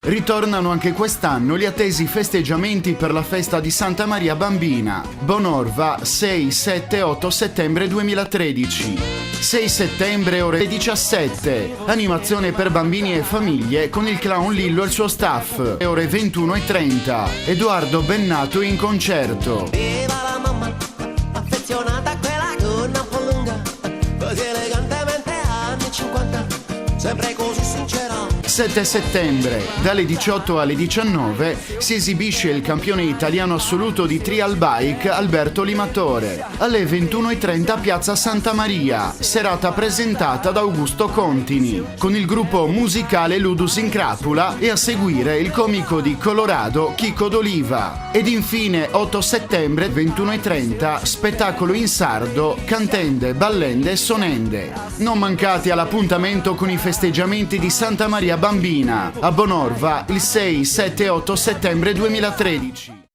Ritornano anche quest'anno gli attesi festeggiamenti per la festa di Santa Maria Bambina. Bonorva, 6, 7, 8 settembre 2013. 6 settembre ore 17. Animazione per bambini e famiglie con il clown Lillo e il suo staff. Ore 21:30. Edoardo Bennato in concerto. Viva la mamma, affezionata a quella gonna un po' lunga, così elegantemente anni 50, sempre così sincera. 7 settembre, dalle 18 alle 19, si esibisce il campione italiano assoluto di trial bike Alberto Limatore. Alle 21:30 Piazza Santa Maria, serata presentata da Augusto Contini, con il gruppo musicale Ludus in Crapula e a seguire il comico di Colorado Chico D'Oliva. Ed infine 8 settembre, 21:30, spettacolo in sardo, cantende, ballende e sonende. Non mancate all'appuntamento con i festeggiamenti di Santa Maria Bambina a Bonorva il 6, 7 e 8 settembre 2013.